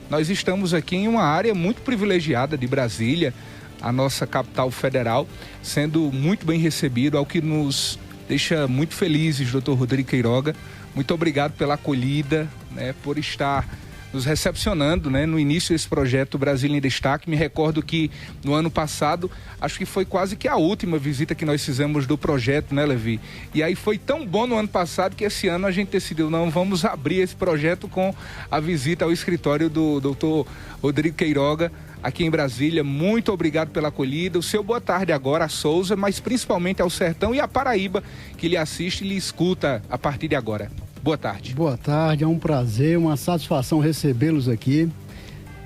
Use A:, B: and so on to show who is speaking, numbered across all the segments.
A: Nós estamos aqui em uma área muito privilegiada de Brasília, a nossa capital federal, sendo muito bem recebido, ao que nos deixa muito felizes, doutor Rodrigo Queiroga. Muito obrigado pela acolhida, né, por estar nos recepcionando, né, no início desse projeto Brasília em Destaque. Me recordo que no ano passado, acho que foi quase que a última visita que nós fizemos do projeto, né, Levi? E aí foi tão bom no ano passado que esse ano a gente decidiu, não, vamos abrir esse projeto com a visita ao escritório do doutor Rodrigo Queiroga, aqui em Brasília. Muito obrigado pela acolhida. O seu boa tarde agora a Souza, mas principalmente ao Sertão e à Paraíba, que lhe assiste e lhe escuta a partir de agora. Boa tarde.
B: Boa tarde, é um prazer, uma satisfação recebê-los aqui.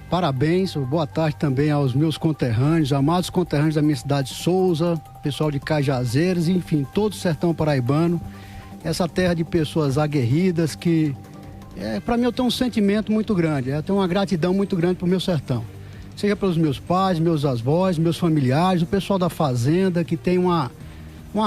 B: Parabéns, boa tarde também aos meus conterrâneos, amados conterrâneos da minha cidade de Souza, pessoal de Cajazeiras, enfim, todo o sertão paraibano. Essa terra de pessoas aguerridas que, para mim, eu tenho um sentimento muito grande, eu tenho uma gratidão muito grande para o meu sertão. Seja pelos meus pais, meus avós, meus familiares, o pessoal da fazenda, que tem uma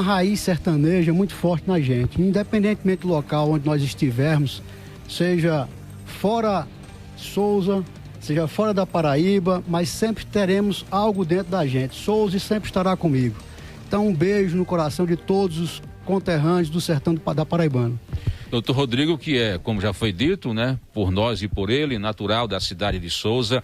B: raiz sertaneja muito forte na gente. Independentemente do local onde nós estivermos, seja fora Souza, seja fora da Paraíba, mas sempre teremos algo dentro da gente. Souza sempre estará comigo. Então, um beijo no coração de todos os conterrâneos do sertão da Paraibana.
C: Doutor Rodrigo, que é, como já foi dito, né, por nós e por ele, natural da cidade de Souza,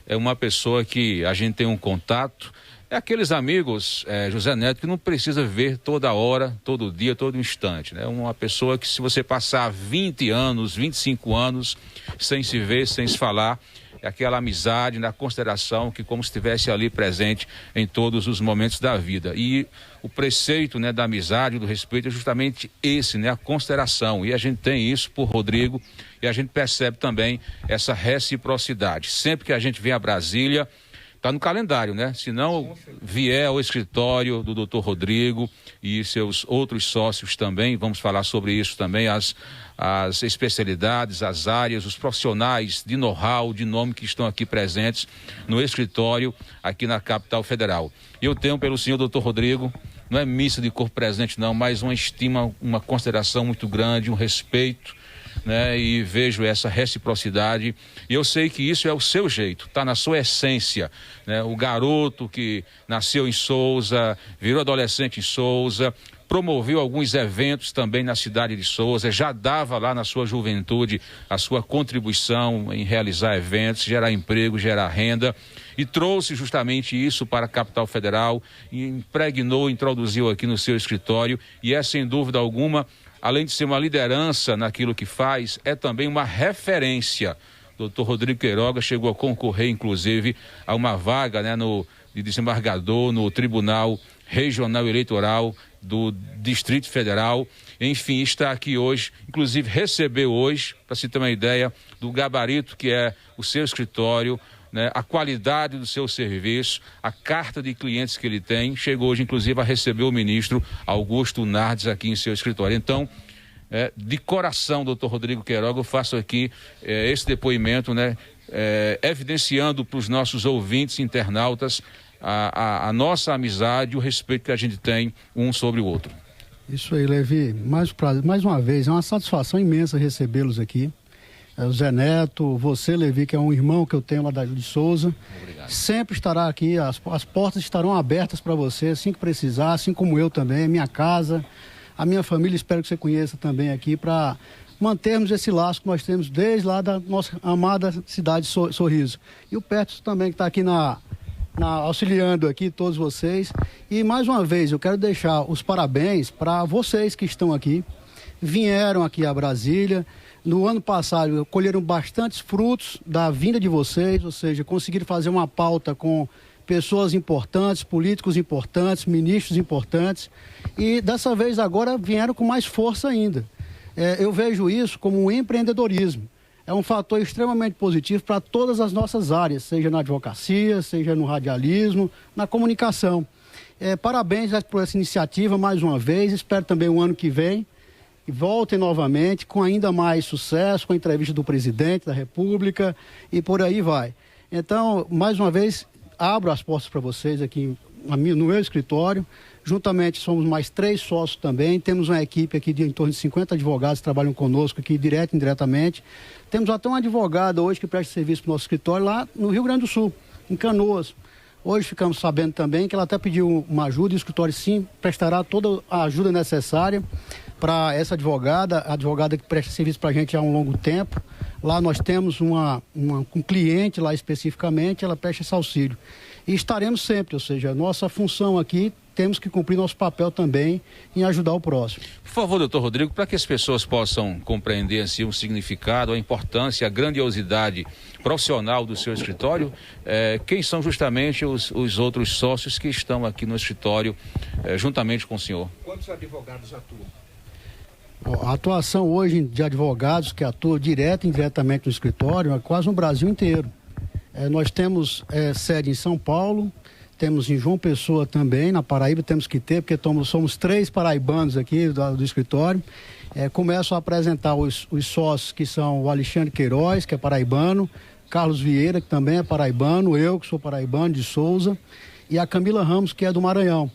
C: é uma pessoa que a gente tem um contato. É aqueles amigos, José Neto, que não precisa ver toda hora, todo dia, todo instante, né? Uma pessoa que, se você passar 20 anos, 25 anos sem se ver, sem se falar, é aquela amizade, na consideração, que como se estivesse ali presente em todos os momentos da vida. E o preceito, né, da amizade, do respeito, é justamente esse, né, a consideração. E a gente tem isso por Rodrigo, e a gente percebe também essa reciprocidade. Sempre que a gente vem a Brasília, está no calendário, né? Se não vier ao escritório do doutor Rodrigo e seus outros sócios também, vamos falar sobre isso também, as especialidades, as áreas, os profissionais de know-how, de nome que estão aqui presentes no escritório aqui na capital federal. Eu tenho pelo senhor doutor Rodrigo, não é missa de corpo presente não, mas uma estima, uma consideração muito grande, um respeito, né? E vejo essa reciprocidade, e eu sei que isso é o seu jeito, está na sua essência, né? O garoto que nasceu em Souza, virou adolescente em Souza, promoveu alguns eventos também na cidade de Souza, já dava lá na sua juventude a sua contribuição em realizar eventos, gerar emprego, gerar renda, e trouxe justamente isso para a capital federal, e impregnou, introduziu aqui no seu escritório, e é sem dúvida alguma, além de ser uma liderança naquilo que faz, é também uma referência. Doutor Rodrigo Queiroga chegou a concorrer, inclusive, a uma vaga, né, de desembargador no Tribunal Regional Eleitoral do Distrito Federal. Enfim, está aqui hoje, inclusive recebeu hoje, para se ter uma ideia, do gabarito que é o seu escritório, né, a qualidade do seu serviço, a carta de clientes que ele tem. Chegou hoje, inclusive, a receber o ministro Augusto Nardes aqui em seu escritório. Então, de coração, doutor Rodrigo Queiroga, eu faço aqui esse depoimento, né, evidenciando para os nossos ouvintes, internautas, a nossa amizade e o respeito que a gente tem um sobre o outro.
B: Isso aí, Levi. Mais uma vez, é uma satisfação imensa recebê-los aqui. O Zé Neto, você, Levi, que é um irmão que eu tenho lá de Souza.
C: Obrigado. Sempre
B: estará aqui, as portas estarão abertas para você, assim que precisar, assim como eu também, minha casa, a minha família, espero que você conheça também aqui, para mantermos esse laço que nós temos desde lá da nossa amada cidade de Sorriso. E o Perto também, que está aqui auxiliando aqui todos vocês. E mais uma vez, eu quero deixar os parabéns para vocês que estão aqui, vieram aqui a Brasília. No ano passado, colheram bastantes frutos da vinda de vocês, ou seja, conseguiram fazer uma pauta com pessoas importantes, políticos importantes, ministros importantes, e dessa vez agora vieram com mais força ainda. Eu vejo isso como um empreendedorismo. É um fator extremamente positivo para todas as nossas áreas, seja na advocacia, seja no radialismo, na comunicação. Parabéns por essa iniciativa mais uma vez, espero também o ano que vem, e voltem novamente com ainda mais sucesso, com a entrevista do presidente da República e por aí vai. Então, mais uma vez, abro as portas para vocês aqui no meu escritório. Juntamente somos mais 3 sócios também. Temos uma equipe aqui de em torno de 50 advogados que trabalham conosco aqui direto e indiretamente. Temos até uma advogada hoje que presta serviço para o nosso escritório lá no Rio Grande do Sul, em Canoas. Hoje ficamos sabendo também que ela até pediu uma ajuda e o escritório sim prestará toda a ajuda necessária para essa advogada, a advogada que presta serviço para a gente há um longo tempo. Lá nós temos um cliente lá especificamente, ela presta esse auxílio. E estaremos sempre, ou seja, nossa função aqui, temos que cumprir nosso papel também em ajudar o próximo.
C: Por favor, doutor Rodrigo, para que as pessoas possam compreender assim, o significado, a importância, a grandiosidade profissional do seu escritório, quem são justamente os outros sócios que estão aqui no escritório juntamente com o senhor?
A: Quantos advogados atuam?
B: A atuação hoje de advogados que atuam direto e indiretamente no escritório é quase no Brasil inteiro. Nós temos sede em São Paulo, temos em João Pessoa também, na Paraíba temos que ter, porque somos 3 paraibanos aqui do escritório. Começo a apresentar os sócios que são o Alexandre Queiroz, que é paraibano, Carlos Vieira, que também é paraibano, eu que sou paraibano de Souza, e a Camila Ramos, que é do Maranhão.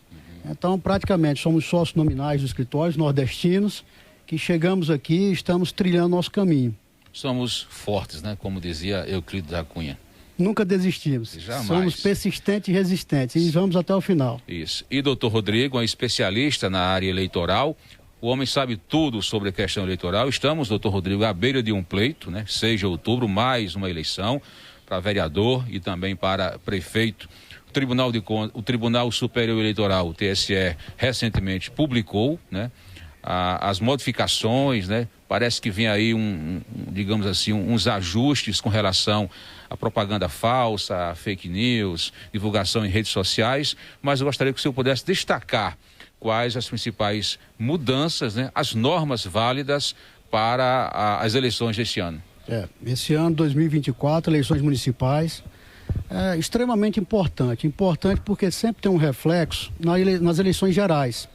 B: Então, praticamente, somos sócios nominais dos escritórios nordestinos, que chegamos aqui e estamos trilhando nosso caminho.
C: Somos fortes, né? Como dizia Euclides da Cunha.
B: Nunca desistimos.
C: Jamais.
B: Somos persistentes e resistentes e vamos até o final.
C: Isso. E doutor Rodrigo é especialista na área eleitoral. O homem sabe tudo sobre a questão eleitoral. Estamos, doutor Rodrigo, à beira de um pleito, né? 6 de outubro, mais uma eleição para vereador e também para prefeito. O Tribunal Superior Eleitoral, o TSE, recentemente publicou, né, as modificações, né? Parece que vem aí digamos assim, uns ajustes com relação à propaganda falsa, a fake news, divulgação em redes sociais, mas eu gostaria que o senhor pudesse destacar quais as principais mudanças, né, as normas válidas para as eleições deste ano.
B: Esse ano, 2024, eleições municipais, é extremamente importante porque sempre tem um reflexo nas eleições gerais.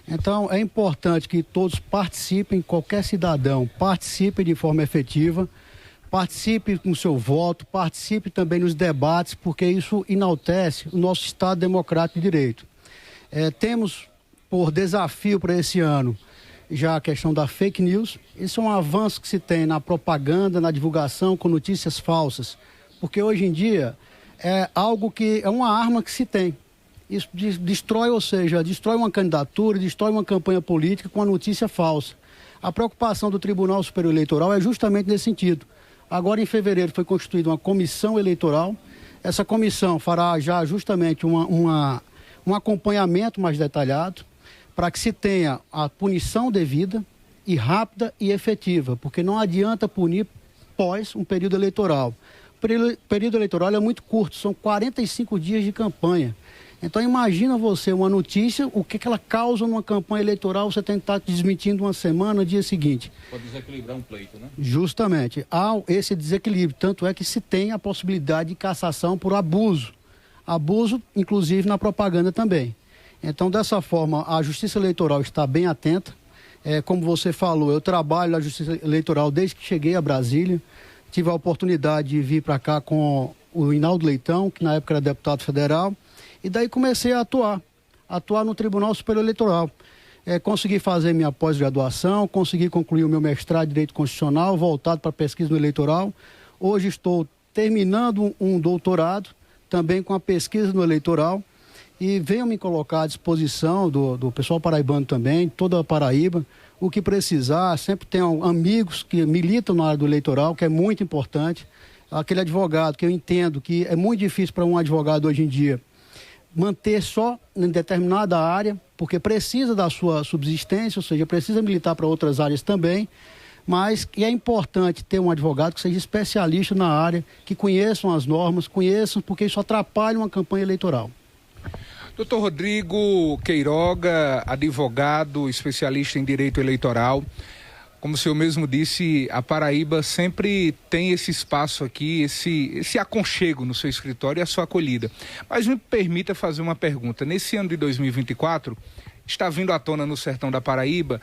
B: Então, é importante que todos participem, qualquer cidadão participe de forma efetiva, participe com o seu voto, participe também nos debates, porque isso enaltece o nosso Estado Democrático de Direito. Temos por desafio para esse ano já a questão da fake news. Isso é um avanço que se tem na propaganda, na divulgação com notícias falsas, porque hoje em dia é algo que é uma arma que se tem. Isso destrói, ou seja, destrói uma candidatura, destrói uma campanha política com a notícia falsa. A preocupação do Tribunal Superior Eleitoral é justamente nesse sentido. Agora, em fevereiro, foi constituída uma comissão eleitoral. Essa comissão fará já justamente um acompanhamento mais detalhado para que se tenha a punição devida e rápida e efetiva, porque não adianta punir pós um período eleitoral. O período eleitoral é muito curto, são 45 dias de campanha. Então imagina você uma notícia, o que ela causa numa campanha eleitoral, você tem que estar desmentindo uma semana, no dia seguinte.
C: Pode desequilibrar um pleito, né?
B: Justamente. Há esse desequilíbrio, tanto é que se tem a possibilidade de cassação por abuso. Abuso, inclusive, na propaganda também. Então, dessa forma, a Justiça Eleitoral está bem atenta. Como você falou, eu trabalho na Justiça Eleitoral desde que cheguei a Brasília. Tive a oportunidade de vir para cá com o Hinaldo Leitão, que na época era deputado federal. E daí comecei a atuar no Tribunal Superior Eleitoral. Consegui fazer minha pós-graduação, consegui concluir o meu mestrado em Direito Constitucional, voltado para pesquisa no eleitoral. Hoje estou terminando um doutorado, também com a pesquisa no eleitoral, e venho me colocar à disposição do pessoal paraibano também, toda a Paraíba, o que precisar. Sempre tenho amigos que militam na área do eleitoral, que é muito importante. Aquele advogado que eu entendo que é muito difícil para um advogado hoje em dia manter só em determinada área, porque precisa da sua subsistência, ou seja, precisa militar para outras áreas também, mas que é importante ter um advogado que seja especialista na área, que conheçam as normas, porque isso atrapalha uma campanha eleitoral.
A: Doutor Rodrigo Queiroga, advogado, especialista em direito eleitoral. Como o senhor mesmo disse, a Paraíba sempre tem esse espaço aqui, esse aconchego no seu escritório e a sua acolhida. Mas me permita fazer uma pergunta. Nesse ano de 2024, está vindo à tona no sertão da Paraíba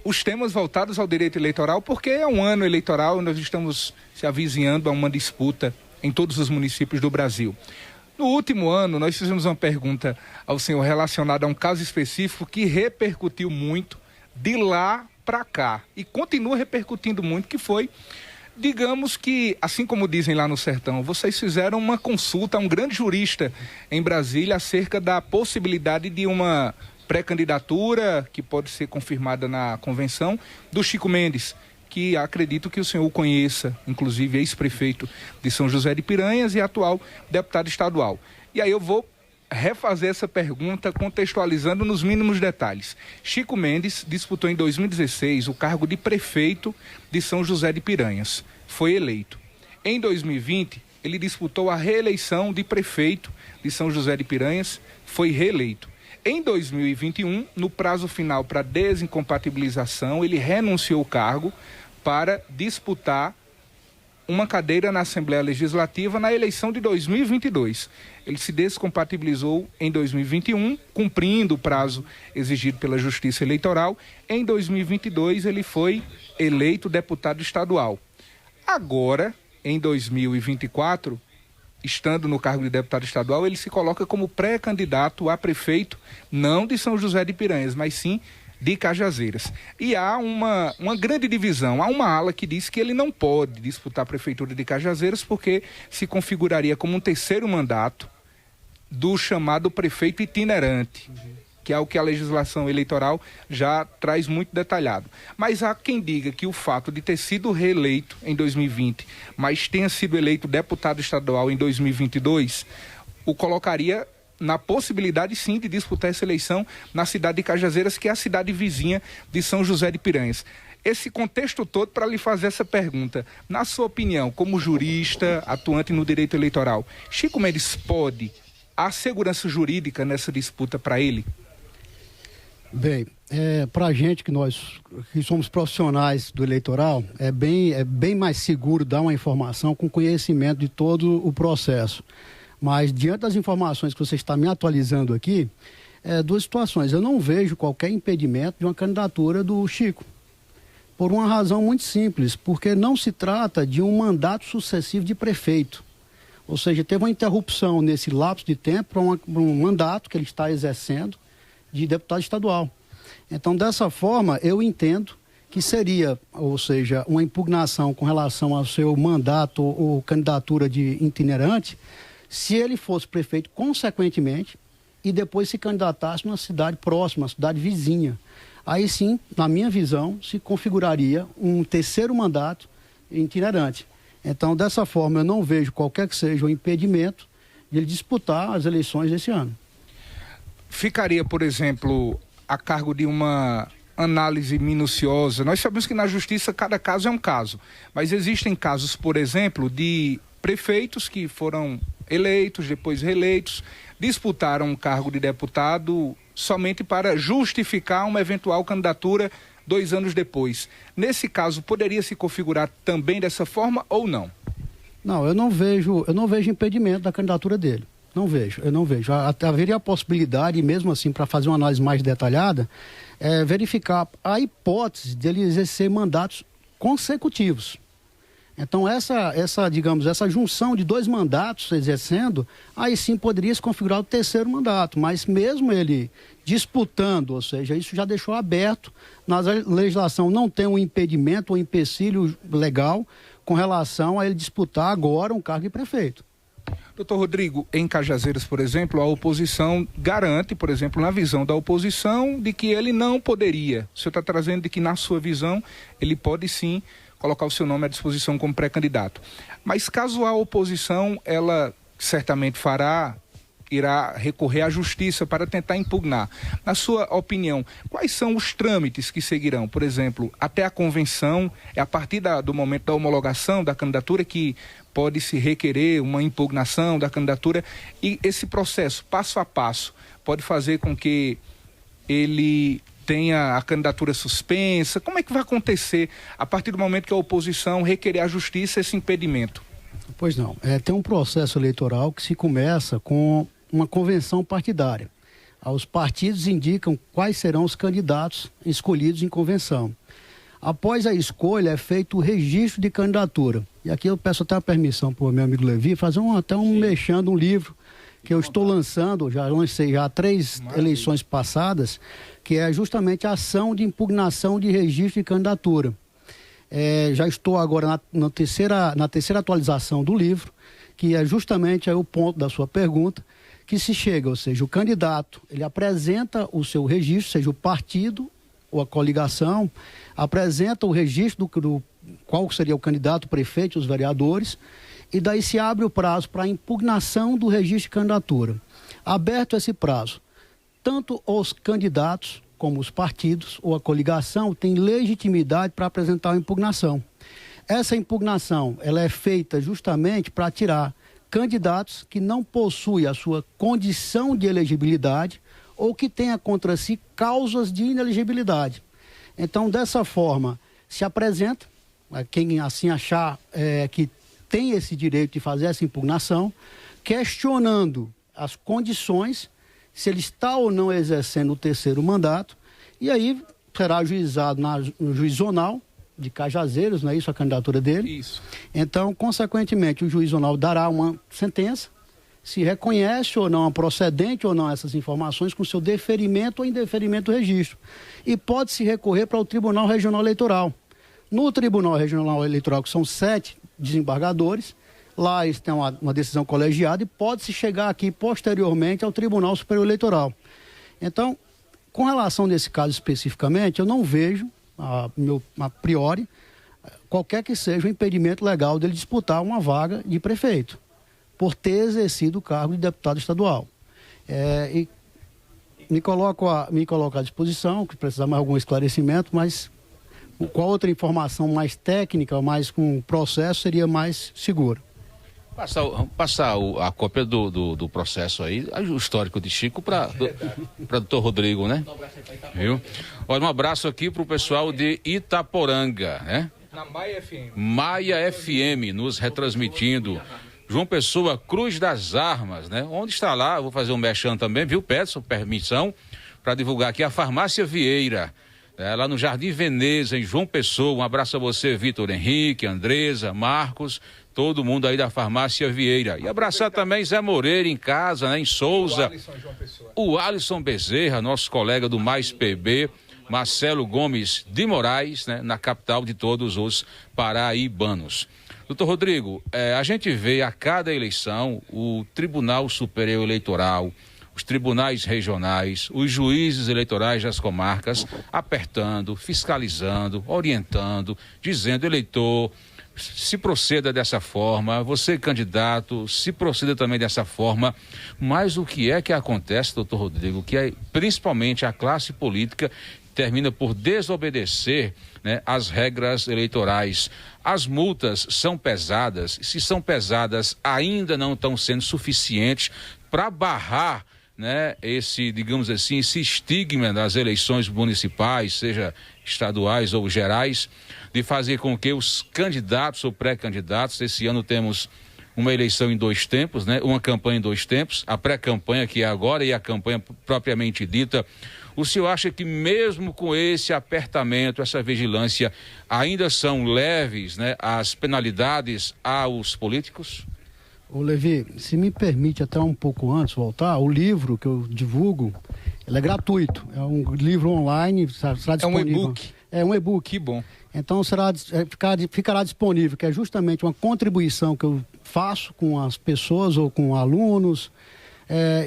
A: os temas voltados ao direito eleitoral, porque é um ano eleitoral e nós estamos se avizinhando a uma disputa em todos os municípios do Brasil. No último ano, nós fizemos uma pergunta ao senhor relacionada a um caso específico que repercutiu muito de lá para cá e continua repercutindo muito, que foi, digamos que, assim como dizem lá no sertão, vocês fizeram uma consulta a um grande jurista em Brasília acerca da possibilidade de uma pré-candidatura que pode ser confirmada na convenção do Chico Mendes, que acredito que o senhor conheça, inclusive ex-prefeito de São José de Piranhas e atual deputado estadual. E aí eu vou refazer essa pergunta contextualizando nos mínimos detalhes. Chico Mendes disputou em 2016 o cargo de prefeito de São José de Piranhas. Foi eleito. Em 2020, ele disputou a reeleição de prefeito de São José de Piranhas, foi reeleito. Em 2021, no prazo final para desincompatibilização, ele renunciou ao cargo para disputar uma cadeira na Assembleia Legislativa na eleição de 2022. Ele se descompatibilizou em 2021, cumprindo o prazo exigido pela Justiça Eleitoral. Em 2022, ele foi eleito deputado estadual. Agora, em 2024, estando no cargo de deputado estadual, ele se coloca como pré-candidato a prefeito, não de São José de Piranhas, mas sim de Cajazeiras. E há uma grande divisão, há uma ala que diz que ele não pode disputar a prefeitura de Cajazeiras porque se configuraria como um terceiro mandato do chamado prefeito itinerante, que é o que a legislação eleitoral já traz muito detalhado. Mas há quem diga que o fato de ter sido reeleito em 2020, mas tenha sido eleito deputado estadual em 2022, o colocaria na possibilidade, sim, de disputar essa eleição na cidade de Cajazeiras, que é a cidade vizinha de São José de Piranhas. Esse contexto todo para lhe fazer essa pergunta. Na sua opinião, como jurista, atuante no direito eleitoral, Chico Mendes pode, há segurança jurídica nessa disputa para ele?
B: Bem, para a gente que somos profissionais do eleitoral, é bem mais seguro dar uma informação com conhecimento de todo o processo. Mas, diante das informações que você está me atualizando aqui, duas situações. Eu não vejo qualquer impedimento de uma candidatura do Chico, por uma razão muito simples, porque não se trata de um mandato sucessivo de prefeito. Ou seja, teve uma interrupção nesse lapso de tempo para um mandato que ele está exercendo de deputado estadual. Então, dessa forma, eu entendo que seria, ou seja, uma impugnação com relação ao seu mandato ou candidatura de itinerante, se ele fosse prefeito consequentemente e depois se candidatasse numa cidade próxima, uma cidade vizinha. Aí sim, na minha visão, se configuraria um terceiro mandato itinerante. Então, dessa forma, eu não vejo qualquer que seja o impedimento de ele disputar as eleições desse ano.
A: Ficaria, por exemplo, a cargo de uma análise minuciosa. Nós sabemos que na justiça cada caso é um caso, mas existem casos, por exemplo, de prefeitos que foram eleitos, depois reeleitos, disputaram um cargo de deputado somente para justificar uma eventual candidatura 2 anos depois. Nesse caso, poderia se configurar também dessa forma ou não?
B: Não, eu não vejo impedimento da candidatura dele. Eu não vejo. Haveria a possibilidade, mesmo assim, para fazer uma análise mais detalhada, verificar a hipótese dele exercer mandatos consecutivos. Então, essa junção de 2 mandatos exercendo, aí sim poderia se configurar o terceiro mandato. Mas mesmo ele disputando, ou seja, isso já deixou aberto, na legislação não tem um impedimento ou empecilho legal com relação a ele disputar agora um cargo de prefeito.
A: Doutor Rodrigo, em Cajazeiras, por exemplo, a oposição garante, por exemplo, na visão da oposição, de que ele não poderia. O senhor está trazendo de que, na sua visão, ele pode sim colocar o seu nome à disposição como pré-candidato. Mas caso a oposição, ela certamente irá recorrer à justiça para tentar impugnar. Na sua opinião, quais são os trâmites que seguirão? Por exemplo, até a convenção, é a partir do momento da homologação da candidatura que pode-se requerer uma impugnação da candidatura, e esse processo, passo a passo, pode fazer com que ele tenha a candidatura suspensa. Como é que vai acontecer a partir do momento que a oposição requerer à justiça esse impedimento?
B: Pois não, tem um processo eleitoral que se começa com uma convenção partidária. Os partidos indicam quais serão os candidatos escolhidos em convenção. Após a escolha, é feito o registro de candidatura. E aqui eu peço até a permissão para o meu amigo Levi fazer mexendo um livro que eu estou lançando, já lancei já 3 eleições passadas, que é justamente a ação de impugnação de registro de candidatura. Já estou agora na terceira atualização do livro, que é justamente aí o ponto da sua pergunta, que se chega, ou seja, o candidato, ele apresenta o seu registro, seja o partido ou a coligação, apresenta o registro do qual seria o candidato, o prefeito e os vereadores, e daí se abre o prazo para a impugnação do registro de candidatura. Aberto esse prazo, tanto os candidatos como os partidos ou a coligação têm legitimidade para apresentar a impugnação. Essa impugnação ela é feita justamente para tirar candidatos que não possuem a sua condição de elegibilidade ou que tenha contra si causas de inelegibilidade. Então, dessa forma, se apresenta, quem assim achar que tem esse direito de fazer essa impugnação, questionando as condições, se ele está ou não exercendo o terceiro mandato, e aí será ajuizado no juiz zonal de Cajazeiros, não é isso a candidatura dele?
A: Isso.
B: Então, consequentemente, o juiz zonal dará uma sentença, se reconhece ou não a procedente ou não essas informações com seu deferimento ou indeferimento do registro. E pode-se recorrer para o Tribunal Regional Eleitoral. No Tribunal Regional Eleitoral, que são 7 desembargadores, lá eles têm uma decisão colegiada e pode-se chegar aqui posteriormente ao Tribunal Superior Eleitoral. Então, com relação nesse caso especificamente, eu não vejo, a priori, qualquer que seja o impedimento legal dele disputar uma vaga de prefeito, por ter exercido o cargo de deputado estadual. E me coloco à disposição, que precisar mais algum esclarecimento, mas qual outra informação mais técnica, mais com processo, seria mais segura.
C: Passar a cópia do processo aí, o histórico de Chico para doutor Rodrigo, né? Viu? Olha, um abraço aqui para o pessoal de Itaporanga, né?
A: Na Maia FM.
C: Maia FM, nos retransmitindo. João Pessoa, Cruz das Armas, né? Onde está lá, eu vou fazer um merchan também, viu? Peço permissão para divulgar aqui a Farmácia Vieira, lá no Jardim Veneza, em João Pessoa. Um abraço a você, Vitor Henrique, Andresa, Marcos, todo mundo aí da Farmácia Vieira. E abraçar também Zé Moreira em casa, né? Em Souza. O Alisson Bezerra, nosso colega do Mais PB, Marcelo Gomes de Moraes, né? Na capital de todos os paraibanos. Doutor Rodrigo, a gente vê a cada eleição o Tribunal Superior Eleitoral, os tribunais regionais, os juízes eleitorais das comarcas apertando, fiscalizando, orientando, dizendo, eleitor, se proceda dessa forma, você candidato, se proceda também dessa forma. Mas o que é que acontece, doutor Rodrigo, que é principalmente a classe política termina por desobedecer, né, as regras eleitorais. As multas são pesadas, se são pesadas ainda não estão sendo suficientes para barrar, né, digamos assim, esse estigma das eleições municipais, seja estaduais ou gerais, de fazer com que os candidatos ou pré-candidatos, esse ano temos uma eleição em 2 tempos, né, uma campanha em 2 tempos, a pré-campanha que é agora e a campanha propriamente dita. O senhor acha que mesmo com esse apertamento, essa vigilância, ainda são leves, né, as penalidades aos políticos?
B: Ô Levi, se me permite até um pouco antes voltar, o livro que eu divulgo, ele é gratuito, é um livro online, será disponível.
A: É um e-book?
B: É um e-book.
A: Que bom.
B: Então ficará disponível, que é justamente uma contribuição que eu faço com as pessoas ou com alunos,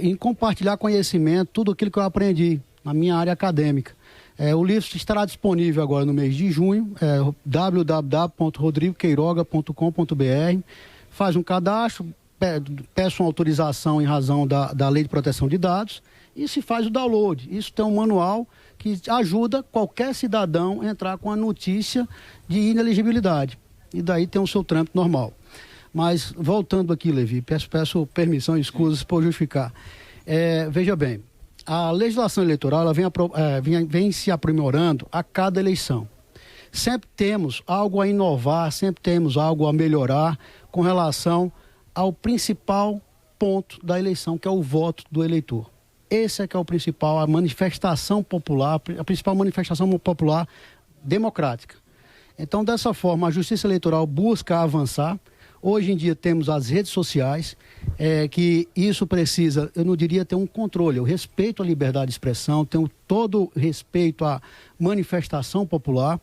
B: em compartilhar conhecimento, tudo aquilo que eu aprendi na minha área acadêmica. O livro estará disponível agora no mês de junho, www.rodrigoqueiroga.com.br. Faz um cadastro, peço uma autorização em razão da Lei de Proteção de Dados e se faz o download. Isso tem um manual que ajuda qualquer cidadão a entrar com a notícia de inelegibilidade. E daí tem o seu trâmite normal. Mas, voltando aqui, Levi, peço permissão e escusas por justificar. Veja bem, a legislação eleitoral ela vem se aprimorando a cada eleição. Sempre temos algo a inovar, sempre temos algo a melhorar com relação ao principal ponto da eleição, que é o voto do eleitor. Esse é que é o principal, a manifestação popular, a principal manifestação popular democrática. Então, dessa forma, a Justiça Eleitoral busca avançar. Hoje em dia temos as redes sociais, que isso precisa, eu não diria ter um controle. Eu respeito a liberdade de expressão, tenho todo respeito à manifestação popular.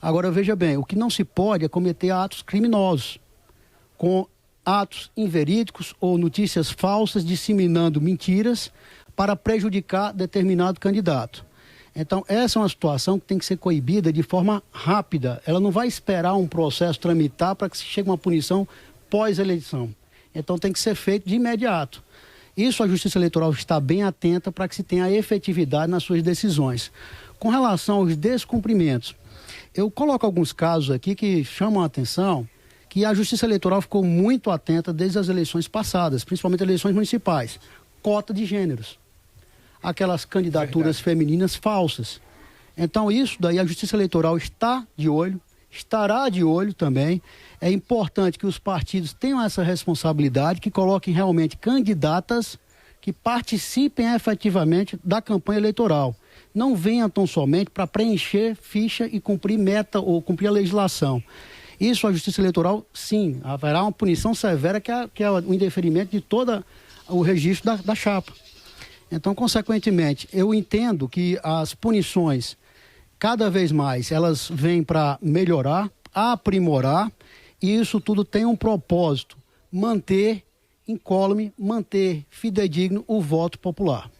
B: Agora, veja bem, o que não se pode é cometer atos criminosos, com atos inverídicos ou notícias falsas, disseminando mentiras para prejudicar determinado candidato. Então, essa é uma situação que tem que ser coibida de forma rápida. Ela não vai esperar um processo tramitar para que se chegue uma punição pós-eleição. Então, tem que ser feito de imediato. Isso a Justiça Eleitoral está bem atenta para que se tenha efetividade nas suas decisões. Com relação aos descumprimentos, eu coloco alguns casos aqui que chamam a atenção, que a Justiça Eleitoral ficou muito atenta desde as eleições passadas, principalmente eleições municipais. Cota de gêneros. Aquelas candidaturas femininas falsas. Então, isso daí a Justiça Eleitoral está de olho, estará de olho também. É importante que os partidos tenham essa responsabilidade, que coloquem realmente candidatas que participem efetivamente da campanha eleitoral. Não venham tão somente para preencher ficha e cumprir meta ou cumprir a legislação. Isso a Justiça Eleitoral, sim, haverá uma punição severa que é o indeferimento de todo o registro da chapa. Então, consequentemente, eu entendo que as punições, cada vez mais, elas vêm para melhorar, aprimorar, e isso tudo tem um propósito, manter incólume, manter fidedigno o voto popular.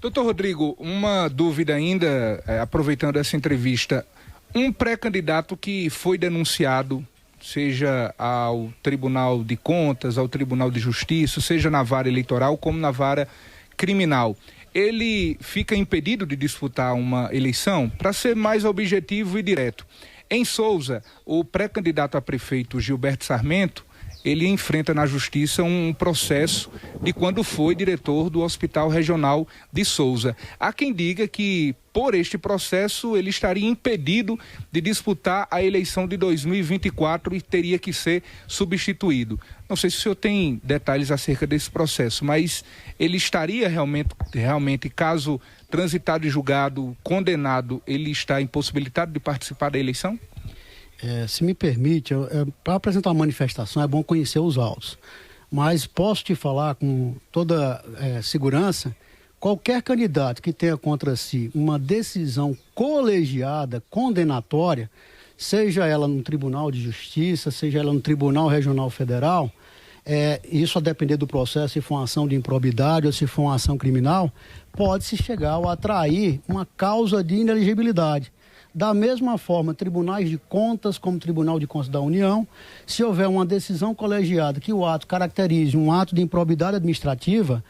A: Doutor Rodrigo, uma dúvida ainda, aproveitando essa entrevista, um pré-candidato que foi denunciado, seja ao Tribunal de Contas, ao Tribunal de Justiça, seja na vara eleitoral como na vara criminal, ele fica impedido de disputar uma eleição? Para ser mais objetivo e direto, em Souza, o pré-candidato a prefeito Gilberto Sarmento, ele enfrenta na justiça um processo de quando foi diretor do Hospital Regional de Souza. Há quem diga que, por este processo, ele estaria impedido de disputar a eleição de 2024 e teria que ser substituído. Não sei se o senhor tem detalhes acerca desse processo, mas ele estaria realmente, caso transitado e julgado, condenado, ele está impossibilitado de participar da eleição?
B: Se me permite, para apresentar uma manifestação é bom conhecer os autos. Mas posso te falar com toda segurança, qualquer candidato que tenha contra si uma decisão colegiada, condenatória, seja ela no Tribunal de Justiça, seja ela no Tribunal Regional Federal, isso a depender do processo, se for uma ação de improbidade ou se for uma ação criminal, pode-se chegar a atrair uma causa de inelegibilidade. Da mesma forma, tribunais de contas, como Tribunal de Contas da União, se houver uma decisão colegiada que o ato caracterize um ato de improbidade administrativa,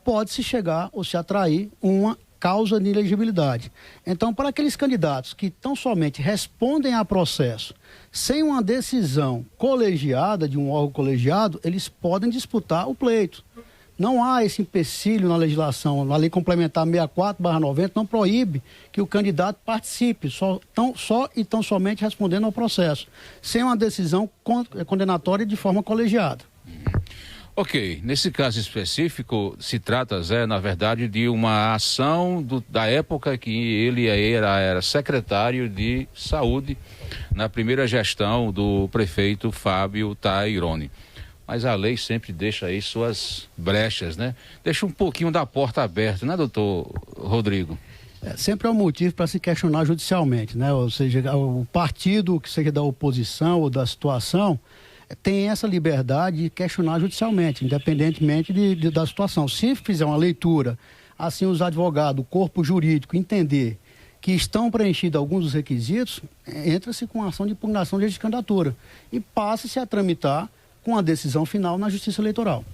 B: pode-se chegar ou se atrair uma causa de inelegibilidade. Então, para aqueles candidatos que tão somente respondem a processo sem uma decisão colegiada, de um órgão colegiado, eles podem disputar o pleito. Não há esse empecilho na legislação. A Lei Complementar 64/90 não proíbe que o candidato participe, só e tão somente respondendo ao processo, sem uma decisão condenatória de forma colegiada.
C: Ok, nesse caso específico, se trata, Zé, na verdade, de uma ação da época que ele era secretário de saúde na primeira gestão do prefeito Fábio Taironi. Mas a lei sempre deixa aí suas brechas, né? Deixa um pouquinho da porta aberta, né, doutor Rodrigo?
B: Sempre é um motivo para se questionar judicialmente, né? Ou seja, o partido, que seja da oposição ou da situação, tem essa liberdade de questionar judicialmente, independentemente da situação. Se fizer uma leitura, assim os advogados, o corpo jurídico entender que estão preenchidos alguns dos requisitos, entra-se com ação de impugnação de candidatura e passa-se a tramitar com a decisão final na Justiça Eleitoral.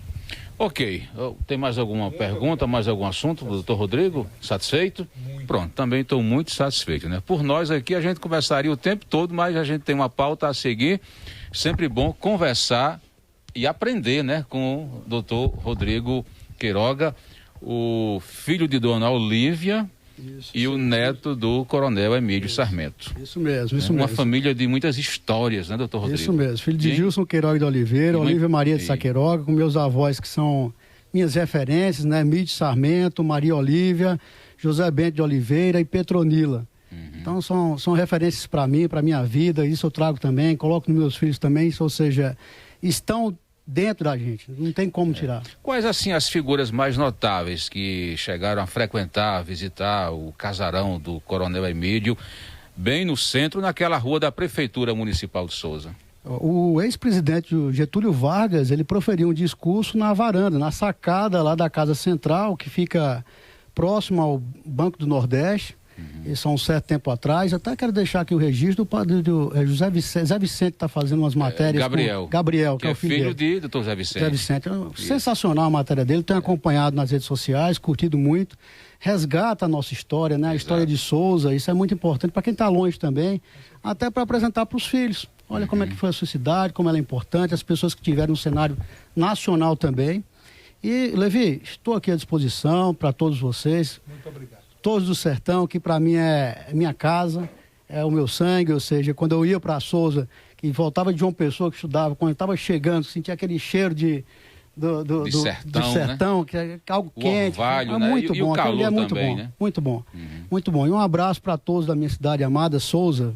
C: Ok. Tem mais alguma pergunta, mais algum assunto, doutor Rodrigo? Satisfeito? Pronto, também estou muito satisfeito, né? Por nós aqui a gente conversaria o tempo todo, mas a gente tem uma pauta a seguir. Sempre bom conversar e aprender, né? Com o doutor Rodrigo Queiroga, o filho de dona Olívia, e o neto do coronel Emílio Sarmento.
B: Isso mesmo, isso mesmo.
C: Uma família de muitas histórias, né, doutor Rodrigo?
B: Isso mesmo, filho de Gilson Queiroga de Oliveira, Olívia Maria de Saqueiroga, com meus avós que são minhas referências, né, Emílio Sarmento, Maria Olívia, José Bento de Oliveira e Petronila. Então são referências para mim, para minha vida, isso eu trago também, coloco nos meus filhos também, ou seja, estão dentro da gente, não tem como tirar.
C: Quais, assim, as figuras mais notáveis que chegaram a frequentar, visitar o casarão do Coronel Emídio, bem no centro, naquela rua da Prefeitura Municipal de Souza?
B: O ex-presidente Getúlio Vargas, ele proferiu um discurso na varanda, na sacada lá da Casa Central, que fica próximo ao Banco do Nordeste. Isso há um certo tempo atrás. Até quero deixar aqui o registro do José Vicente. Zé Vicente está fazendo umas matérias. Gabriel, que é o filho
C: de Dr. Zé Vicente.
B: Zé Vicente. Sensacional a matéria dele. Tenho acompanhado nas redes sociais, curtido muito. Resgata a nossa história, né? A história de Souza. Isso é muito importante para quem está longe também, até para apresentar para os filhos. Olha como é que foi a sua cidade, como ela é importante, as pessoas que tiveram no cenário nacional também. E, Levi, estou aqui à disposição para todos vocês.
A: Muito obrigado.
B: Todos do Sertão, que para mim é minha casa, é o meu sangue, ou seja, quando eu ia para Souza, que voltava de João Pessoa, que estudava, quando eu estava chegando, sentia aquele cheiro de sertão, né? Que é algo quente.
C: Orvalho,
B: é
C: né?
B: muito bom,
C: o calor
B: é muito
C: também,
B: bom,
C: né?
B: muito bom, muito bom. E um abraço para todos da minha cidade amada, Souza.